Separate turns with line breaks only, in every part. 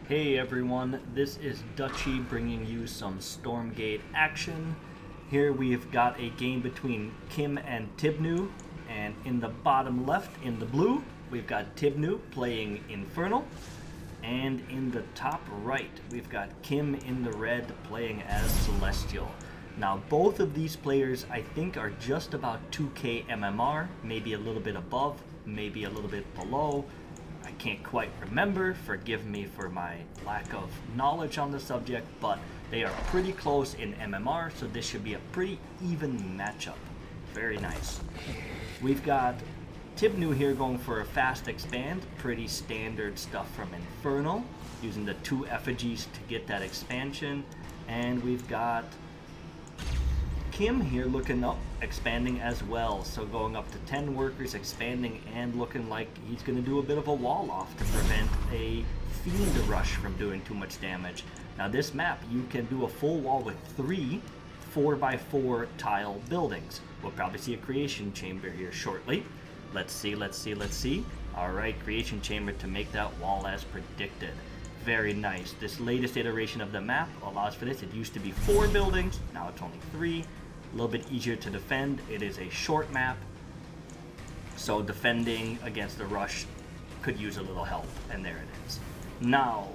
Hey everyone, this is Dutchy bringing you some Stormgate action. Here we've got a game between Kiim and Tibnew, and in the bottom left, in the blue, we've got Tibnew playing Infernal, and in the top right, we've got Kiim in the red playing as Celestial. Now both of these players I think are just about 2k MMR, maybe a little bit above, maybe a little bit below. I can't quite remember, forgive me for my lack of knowledge on the subject, but they are pretty close in MMR, so this should be a pretty even matchup. Very nice. We've got Tibnew here going for a fast expand, pretty standard stuff from Infernal, using the 2 effigies to get that expansion, and we've got Kiim here looking up, expanding as well, so going up to 10 workers, expanding, and looking like he's going to do a bit of a wall off to prevent a fiend rush from doing too much damage. Now this map, you can do a full wall with 3 4x4 tile buildings. We'll probably see a creation chamber here shortly. Let's see. Alright, creation chamber to make that wall as predicted. Very nice. This latest iteration of the map allows for this. It used to be 4 buildings, now it's only 3. A little bit easier to defend. It is a short map, so defending against the rush could use a little help, and there it is. Now,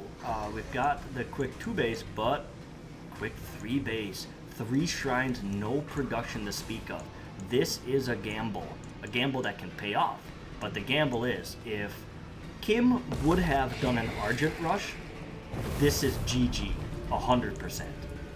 we've got the quick 2 base, but quick 3 base. 3 shrines, no production to speak of. This is a gamble that can pay off, but the gamble is, if Kiim would have done an Argent rush, this is GG, 100%.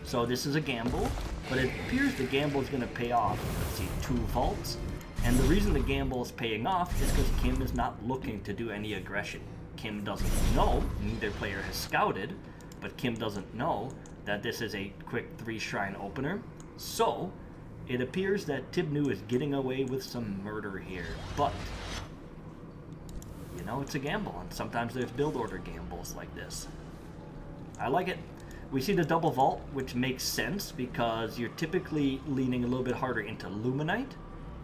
So this is a gamble, but it appears the gamble is going to pay off. Let's see, 2 vaults. And the reason the gamble is paying off is because Kiim is not looking to do any aggression. Kiim doesn't know, neither player has scouted, but Kiim doesn't know that this is a quick 3 shrine opener. So it appears that Tibnew is getting away with some murder here, but you know, it's a gamble, and sometimes there's build order gambles like this. I like it. We see the double vault, which makes sense because you're typically leaning a little bit harder into Luminite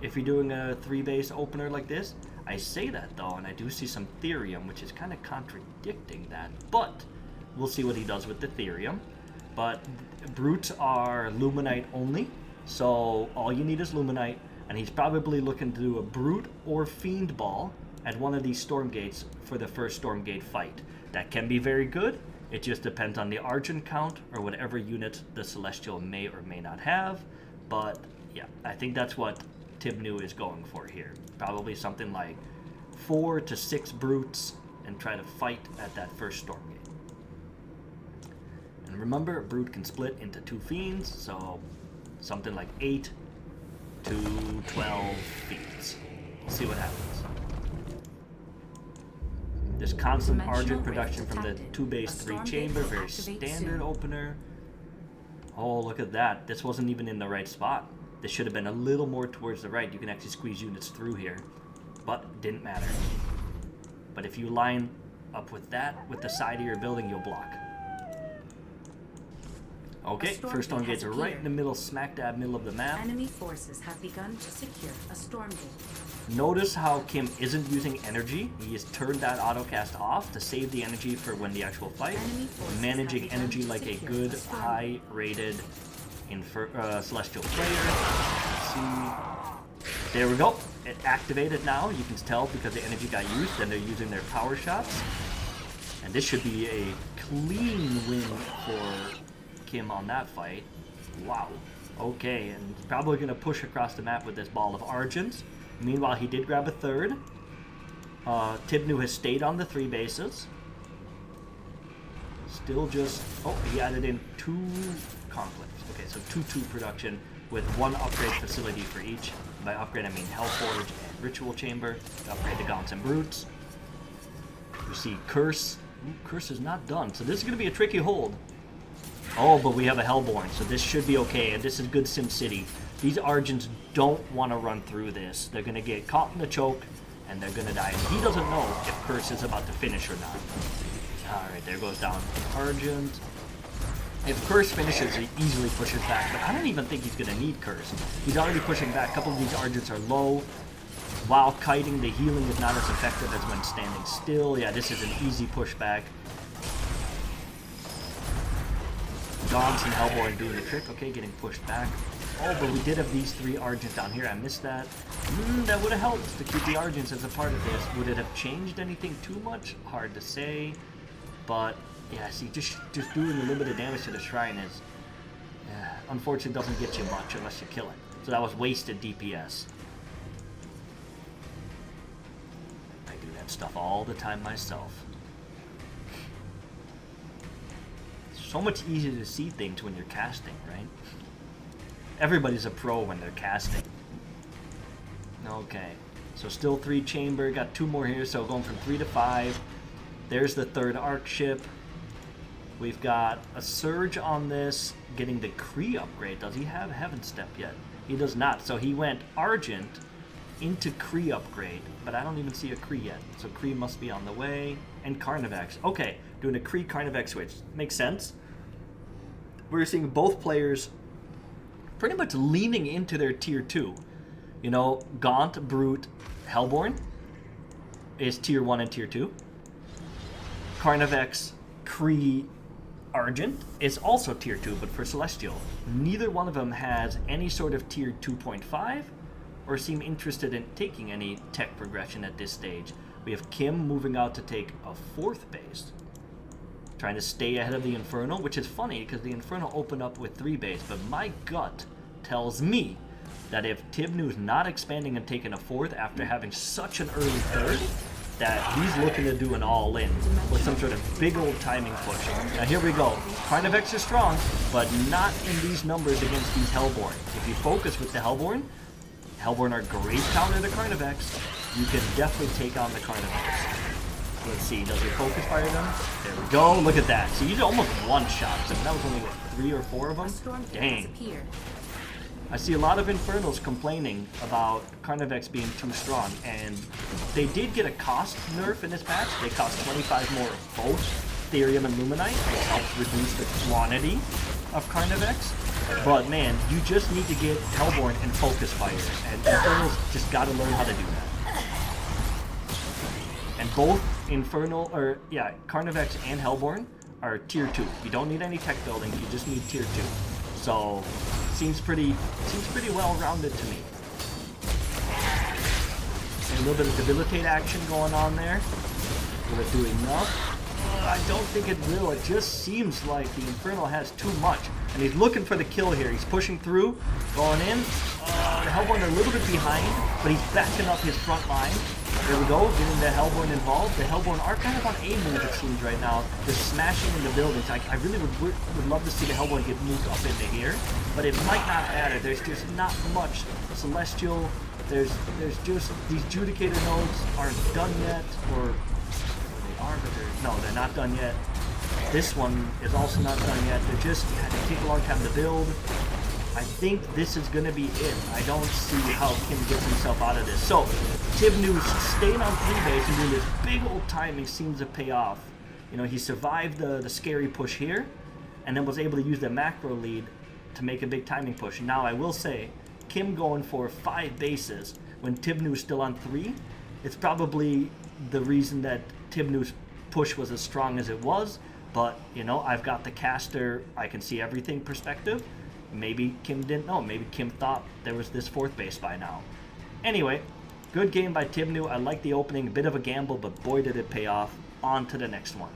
if you're doing a 3 base opener like this. I say that though, and I do see some Therium, which is kind of contradicting that, but we'll see what he does with the Therium. But brutes are Luminite only, so all you need is Luminite, and he's probably looking to do a brute or fiend ball at one of these Stormgates for the first Stormgate fight. That can be very good. It just depends on the Argent count or whatever unit the Celestial may or may not have. But yeah, I think that's what Tibnew is going for here. Probably something like 4 to 6 brutes and try to fight at that first Stormgate. And remember, a brute can split into 2 fiends, so something like 8 to 12 fiends. We'll see what happens. There's constant Argent production from the 2 base 3 chamber, very standard opener. Oh, look at that. This wasn't even in the right spot. This should have been a little more towards the right. You can actually squeeze units through here, but it didn't matter. But if you line up with that, with the side of your building, you'll block. Okay, first Stormgates are right in the middle, smack dab middle of the map.
Enemy forces have begun to secure a Stormgate.
Notice how Kiim isn't using energy. He has turned that autocast off to save the energy for when the actual fight. Managing energy like a good, high-rated Celestial player. Let's see. There we go. It activated now. You can tell because the energy got used, then they're using their power shots. And this should be a clean win for Kiim on that fight. Wow. Okay, and probably going to push across the map with this ball of Argent. Meanwhile, he did grab a 3rd. Tibnew has stayed on the 3 bases. Still just... Oh, he added in 2 conflicts. Okay, so 2-2 production with 1 upgrade facility for each. By upgrade, I mean Hellforge and Ritual Chamber. To upgrade the Gaunts and Brutes. You see Curse. Ooh, Curse is not done, so this is going to be a tricky hold. Oh, but we have a Hellborn, so this should be okay, and this is good SimCity. These Argents don't want to run through this. They're going to get caught in the choke, and they're going to die. And he doesn't know if Curse is about to finish or not. Alright, there goes down Argent. If Curse finishes, he easily pushes back, but I don't even think he's going to need Curse. He's already pushing back. A couple of these Argents are low. While kiting, the healing is not as effective as when standing still. Yeah, this is an easy pushback. Gaunts and Hellborn doing the trick. Okay, getting pushed back. Oh, but we did have these 3 Argent down here. I missed that. That would have helped to keep the Argents as a part of this. Would it have changed anything too much? Hard to say. But, yeah, see, just doing a little bit of damage to the Shrine is, unfortunately, doesn't get you much unless you kill it. So that was wasted DPS. I do that stuff all the time myself. It's so much easier to see things when you're casting, right? Everybody's a pro when they're casting. Okay, so still 3 chamber, got 2 more here, so going from 3 to 5. There's the 3rd arc ship. We've got a Surge on this, getting the Kree upgrade. Does he have Heaven Step yet? He does not, so he went Argent into Kree upgrade, but I don't even see a Kree yet, so Kree must be on the way. And Carnivax. Okay, doing a Kree Carnivax switch. Makes sense. We're seeing both players pretty much leaning into their tier 2. You know, Gaunt, Brute, Hellborn is tier 1 and tier 2. Carnivax, Kree, Argent is also tier 2, but for Celestial. Neither one of them has any sort of tier 2.5 or seem interested in taking any tech progression at this stage. We have Kiim moving out to take a 4th base, trying to stay ahead of the Infernal, which is funny because the Infernal opened up with 3 base, but my gut tells me that if Tibnew's not expanding and taking a 4th after having such an early 3rd, that he's looking to do an all-in with some sort of big old timing push. Now here we go. Carnivax is strong, but not in these numbers against these Hellborn. If you focus with the Hellborn are great counter to Carnivax. You can definitely take on the Carnivax. Let's see, does he focus fire them? There we go, look at that. See, he's almost one-shot. That was only, what, 3 or 4 of them? Dang. I see a lot of Infernals complaining about Carnivax being too strong, and they did get a cost nerf in this patch. They cost 25 more of both Therium and Luminite, which helps reduce the quantity of Carnivax. But man, you just need to get Hellborn and Focus Fire, and Infernals just gotta learn how to do that. And both Carnivax and Hellborn are tier 2. You don't need any tech building, you just need tier 2. So seems pretty well-rounded to me. And a little bit of debilitate action going on there. Will it do enough? I don't think it will. It just seems like the Infernal has too much. And he's looking for the kill here. He's pushing through, going in. The Hellborn are a little bit behind, but he's backing up his front line. There we go, getting the Hellborn involved. The Hellborn are kind of on a move, it seems, right now. They're smashing into buildings. I really would love to see the Hellborn get moved up into here, but it might not matter. There's just not much Celestial. There's just these Judicator nodes aren't done yet, or they are, but they're not done yet. This one is also not done yet. They take a long time to build. I think this is going to be it. I don't see how Kiim gets himself out of this. So, Tibnew staying on 3 base and doing this big old timing seems to pay off. You know, he survived the scary push here, and then was able to use the macro lead to make a big timing push. Now, I will say, Kiim going for 5 bases when Tibnew is still on 3, it's probably the reason that Tibnew's push was as strong as it was. But, you know, I've got the caster, I can see everything perspective. Maybe Kiim didn't know. Maybe Kiim thought there was this 4th base by now. Anyway, good game by Tibnew. I like the opening. A bit of a gamble, but boy did it pay off. On to the next one.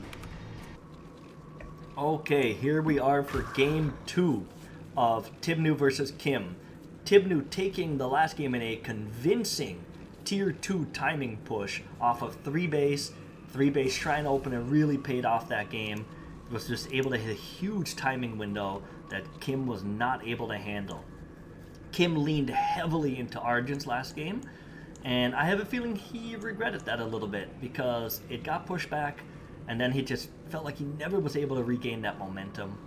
Okay, here we are for game 2 of Tibnew versus Kiim. Tibnew taking the last game in a convincing tier 2 timing push off of 3 base. 3 base Shrine opener really paid off that game. Was just able to hit a huge timing window that Kiim was not able to handle. Kiim leaned heavily into Argent's last game, and I have a feeling he regretted that a little bit because it got pushed back, and then he just felt like he never was able to regain that momentum.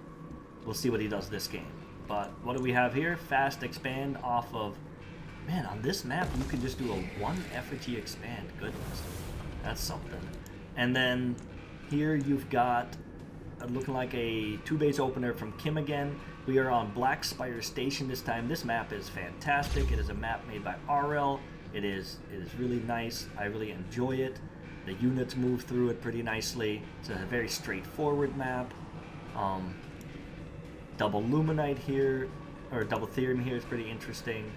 We'll see what he does this game. But what do we have here? Fast expand off of... Man, on this map, you can just do a 1 effigy expand. Goodness, that's something. And then here you've got looking like a 2 base opener from Kiim again. We are on Black Spire Station this time. This map is fantastic. It is a map made by RL. It is really nice. I really enjoy it. The units move through it pretty nicely. It's a very straightforward map. Double Luminite here, or double Therium here is pretty interesting.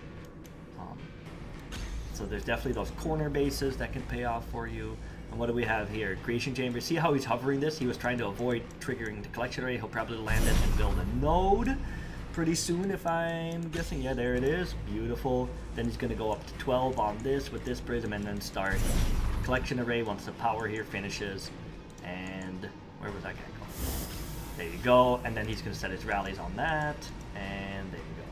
So there's definitely those corner bases that can pay off for you. And what do we have here? Creation Chamber. See how he's hovering this? He was trying to avoid triggering the collection array. He'll probably land it and build a node pretty soon, if I'm guessing. Yeah, there it is. Beautiful. Then he's going to go up to 12 on this with this prism and then start collection array once the power here finishes. And where was that guy going? There you go. And then he's going to set his rallies on that. And there you go.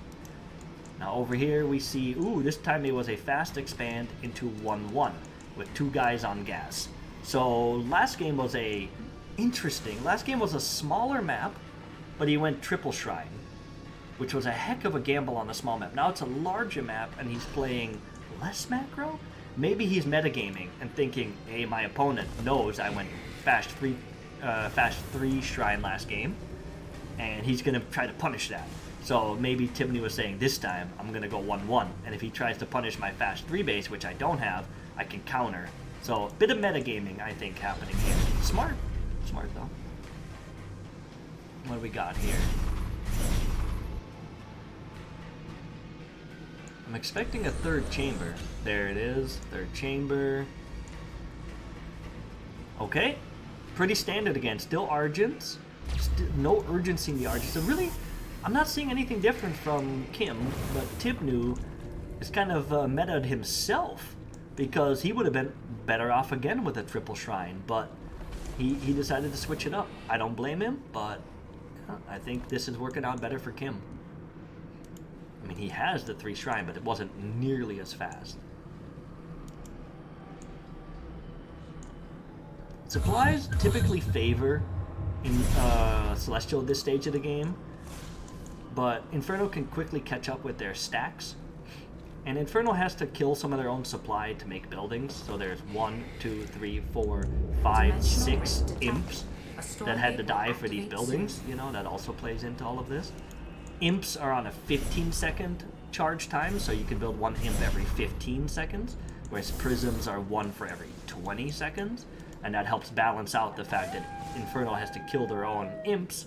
Now over here we see, ooh, this time it was a fast expand into 1-1 with 2 guys on gas. So last game was last game was a smaller map, but he went triple shrine, which was a heck of a gamble on a small map. Now it's a larger map and he's playing less macro? Maybe he's metagaming and thinking, hey, my opponent knows I went fast 3 shrine last game, and he's gonna try to punish that. So maybe Tibnew was saying, this time I'm going to go 1-1. And if he tries to punish my fast 3 base, which I don't have, I can counter. So a bit of metagaming, I think, happening here. Smart. Smart, though. What do we got here? I'm expecting a 3rd chamber. There it is. 3rd chamber. Okay. Pretty standard again. Still Argents. No urgency in the Argents. So really, I'm not seeing anything different from Kiim, but Tibnew is kind of metaed himself, because he would have been better off again with a triple shrine, but he decided to switch it up. I don't blame him, but I think this is working out better for Kiim. I mean, he has the 3 shrine, but it wasn't nearly as fast. Supplies typically favor in Celestial at this stage of the game, but Inferno can quickly catch up with their stacks. And Inferno has to kill some of their own supply to make buildings. So there's 1, 2, 3, 4, 5, 6 imps that had to die for these buildings. You know, that also plays into all of this. Imps are on a 15-second charge time, so you can build 1 imp every 15 seconds, whereas prisms are 1 for every 20 seconds. And that helps balance out the fact that Inferno has to kill their own imps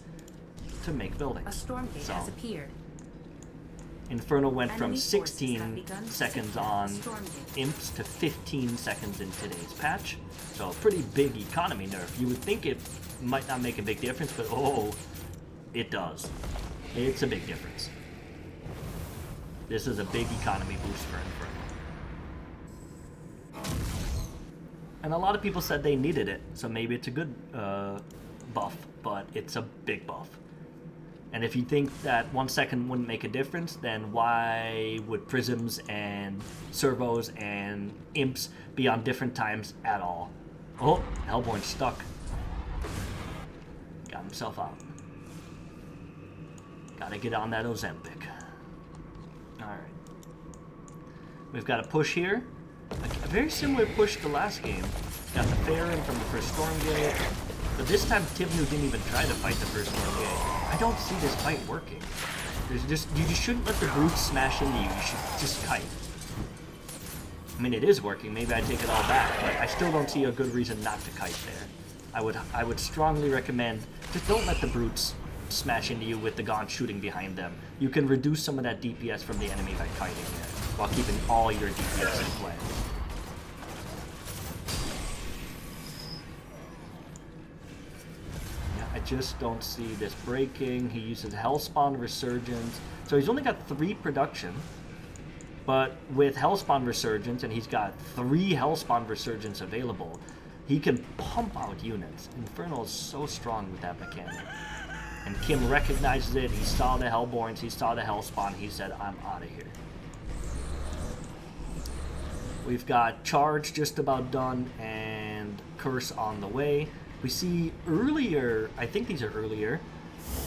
to make buildings.
A Stormgate has appeared.
Inferno went from 16 seconds on imps to 15 seconds in today's patch. So a pretty big economy nerf. You would think it might not make a big difference, but oh, it does. It's a big difference. This is a big economy boost for Inferno. And a lot of people said they needed it, so maybe it's a good buff, but it's a big buff. And if you think that 1 second wouldn't make a difference, then why would prisms and servos and imps be on different times at all? Oh, Hellborn's stuck. Got himself out. Gotta get on that Ozempic. Alright. We've got a push here. A very similar push to last game. Got the Farron from the first Stormgate. But this time Tibnew didn't even try to fight the first Stormgate. I don't see this fight working. You just shouldn't let the brutes smash into you. You should just kite. I mean, it is working. Maybe I take it all back, but I still don't see a good reason not to kite there. I would strongly recommend just don't let the brutes smash into you with the Gaunt shooting behind them. You can reduce some of that DPS from the enemy by kiting there, while keeping all your DPS in play. I just don't see this breaking. He uses Hellspawn Resurgence. So he's only got 3 production. But with Hellspawn Resurgence, and he's got 3 Hellspawn Resurgence available, he can pump out units. Inferno is so strong with that mechanic. And Kiim recognizes it. He saw the Hellborns. He saw the Hellspawn. He said, I'm out of here. We've got Charge just about done and Curse on the way. We see earlier, I think these are earlier,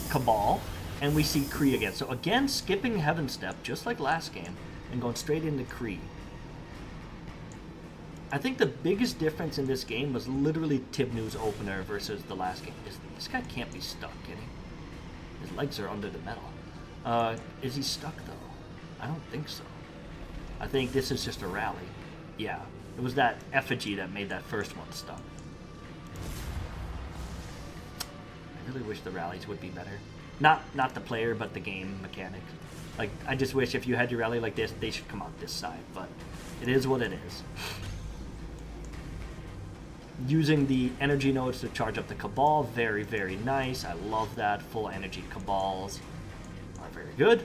Cabal, and we see Kree again. So again, skipping Heaven Step, just like last game, and going straight into Kree. I think the biggest difference in this game was literally Tibnew's opener versus the last game. This guy can't be stuck, can he? His legs are under the metal. Is he stuck, though? I don't think so. I think this is just a rally. Yeah, it was that effigy that made that first one stuck. I really wish the rallies would be better. Not the player, but the game mechanics. Like, I just wish if you had your rally like this, they should come out this side, but it is what it is. Using the energy nodes to charge up the Cabal, very, very nice. I love that. Full energy Cabals are very good.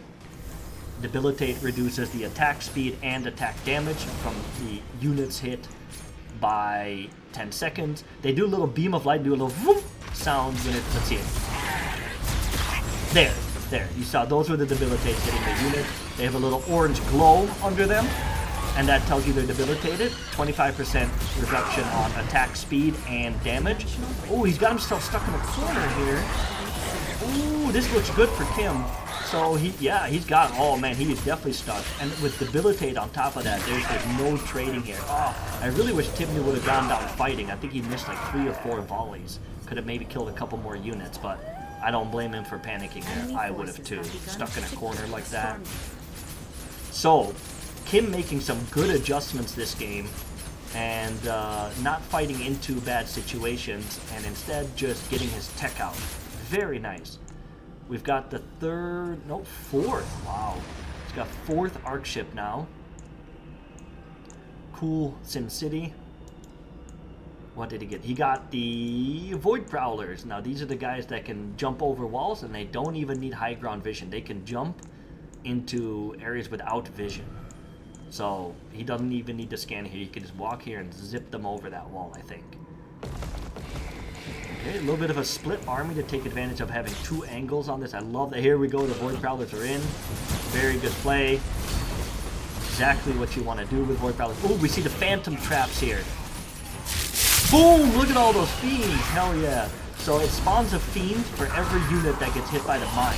Debilitate reduces the attack speed and attack damage from the units hit by 10 seconds. They do a little beam of light, do a little whoop sound when it, let's see it. There, you saw those were the debilitates hitting the unit. They have a little orange glow under them, and that tells you they're debilitated. 25% reduction on attack speed and damage. Oh, he's got himself stuck in a corner here. Ooh, this looks good for Kiim. So he's got, oh man, he is definitely stuck. And with debilitate on top of that, there's no trading here. Oh, I really wish Tibnew would have gone down fighting. I think he missed like 3 or 4 volleys. Could have maybe killed a couple more units, but I don't blame him for panicking there. I would have too, stuck in a corner like that. So, Kiim making some good adjustments this game, and not fighting into bad situations, and instead just getting his tech out. Very nice. We've got the 4th. Wow. He's got 4th arc ship now. Cool Sim City. What did he get? He got the Void Prowlers. Now these are the guys that can jump over walls, and they don't even need high ground vision. They can jump into areas without vision. So he doesn't even need to scan here. He can just walk here and zip them over that wall, I think. Okay, a little bit of a split army to take advantage of having 2 angles on this. I love that. Here we go. The Void Prowlers are in. Very good play. Exactly what you want to do with Void Prowlers. Oh, we see the Phantom Traps here. Boom! Look at all those fiends. Hell yeah. So it spawns a fiend for every unit that gets hit by the mine.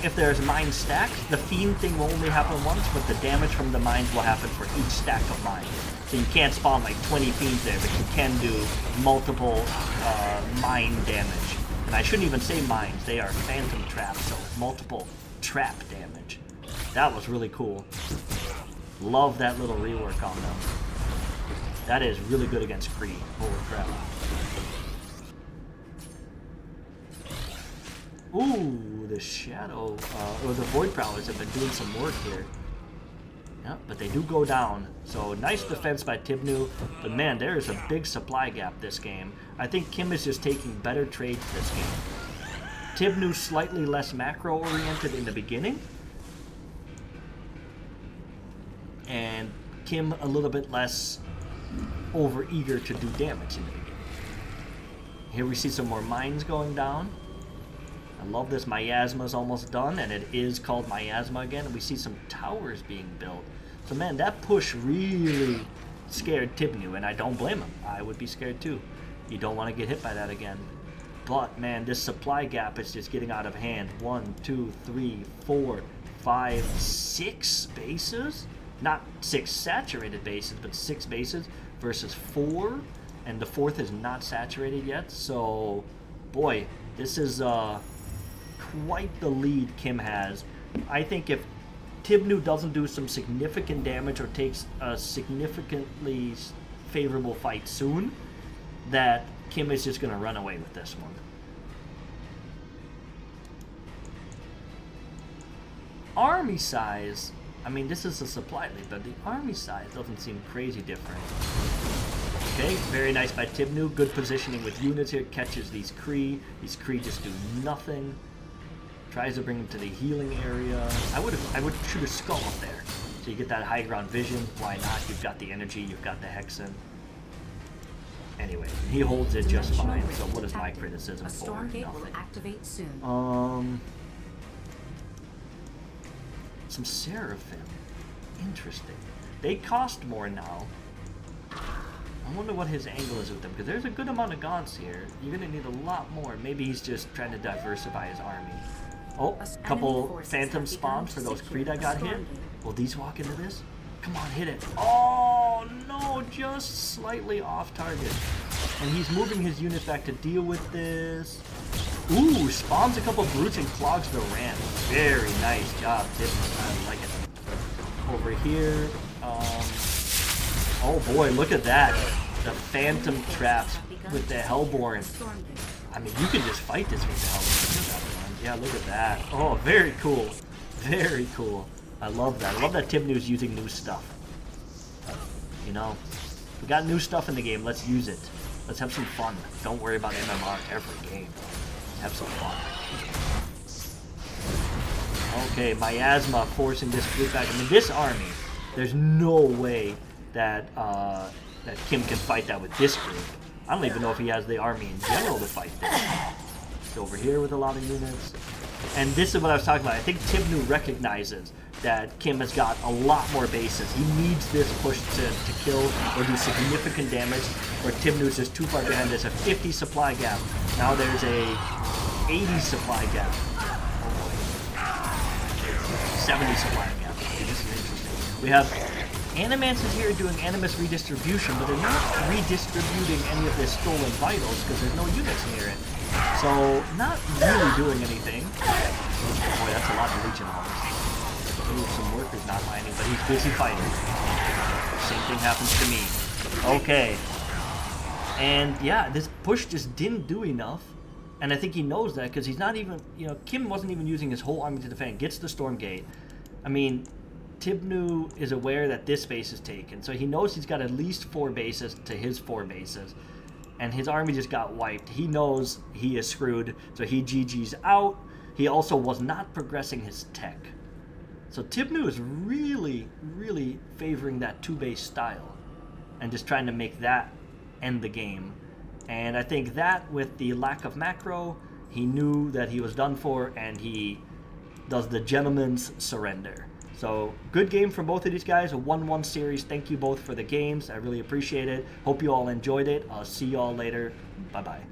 If there's mine stacks, the fiend thing will only happen once, but the damage from the mines will happen for each stack of mines. So you can't spawn like 20 fiends there, but you can do multiple mine damage. And I shouldn't even say mines, they are phantom traps, so multiple trap damage. That was really cool. Love that little rework on them. That is really good against Kree. Holy crap. Ooh, the Shadow, or the Void Prowlers have been doing some work here. Yeah, but they do go down. So nice defense by Tibnew. But man, there is a big supply gap this game. I think Kiim is just taking better trades this game. Tibnew slightly less macro-oriented in the beginning. And Kiim a little bit less over-eager to do damage in the beginning. Here we see some more mines going down. I love this. Miasma's almost done, and it is called Miasma again. And we see some towers being built. So man, that push really scared Tibnew, and I don't blame him. I would be scared too. You don't want to get hit by that again. But man, this supply gap is just getting out of hand. 1, 2, 3, 4, 5, 6 bases? Not 6 saturated bases, but 6 bases versus 4. And the 4th is not saturated yet. So, boy, this is quite the lead Kiim has. I think if Tibnew doesn't do some significant damage or takes a significantly favorable fight soon, that Kiim is just going to run away with this one. Army size, I mean, this is a supply lead, but the army size doesn't seem crazy different. Okay, very nice by Tibnew. Good positioning with units here. Catches these Kree. These Kree just do nothing. Tries to bring them to the healing area. I would shoot a skull up there. So you get that high ground vision. Why not? You've got the energy. You've got the Hexen. Anyway, he holds it just fine. So what is my criticism for?
Stormgate will
Nothing.
activate soon.
Some Seraphim. Interesting. They cost more now. I wonder what his angle is with them, because there's a good amount of gods here. You're going to need a lot more. Maybe he's just trying to diversify his army. Oh, a couple phantom spawns for those Kree that got hit. Will these walk into this? Come on, hit it. Oh, no, just slightly off target. And he's moving his units back to deal with this. Ooh, spawns a couple brutes and clogs the ramp. Very nice job, Tibnew. I like it. Over here, oh boy, look at that. The phantom traps with the Hellborn. I mean, you can just fight this with the Hellborn. Yeah, look at that. Oh, very cool. Very cool. I love that. I love that Tibnew's using new stuff. You know, we got new stuff in the game. Let's use it. Let's have some fun. Don't worry about MMR every game. Have some fun. Okay, Miasma forcing this group back. I mean, this army, there's no way that that Kiim can fight that with this group. I don't even know if he has the army in general to fight this. He's over here with a lot of units. And this is what I was talking about. I think Tibnew recognizes that Kiim has got a lot more bases. He needs this push to kill or do significant damage, where Tibnew is just too far behind. There's a 50 supply gap. Now there's a 80 supply gap. 70 supply gap. Okay, this is interesting. We have Animances here doing Animus redistribution, but they're not redistributing any of their stolen vitals because there's no units near it. So, not really doing anything. Boy, that's a lot of Legion arms. Ooh, some workers not mining, but he's busy fighting. Same thing happens to me. Okay. And yeah, this push just didn't do enough. And I think he knows that because he's not even, you know, Kiim wasn't even using his whole army to defend. Gets the Stormgate. I mean, Tibnew is aware that this base is taken, so he knows he's got at least 4 bases to his 4 bases, and his army just got wiped. He knows he is screwed, so he GG's out. He also was not progressing his tech. So Tibnew is really, really favoring that 2-base style, and just trying to make that end the game. And I think that, with the lack of macro, he knew that he was done for, and he does the gentleman's surrender. So, good game from both of these guys, a 1-1 series. Thank you both for the games. I really appreciate it. Hope you all enjoyed it. I'll see you all later. Bye-bye.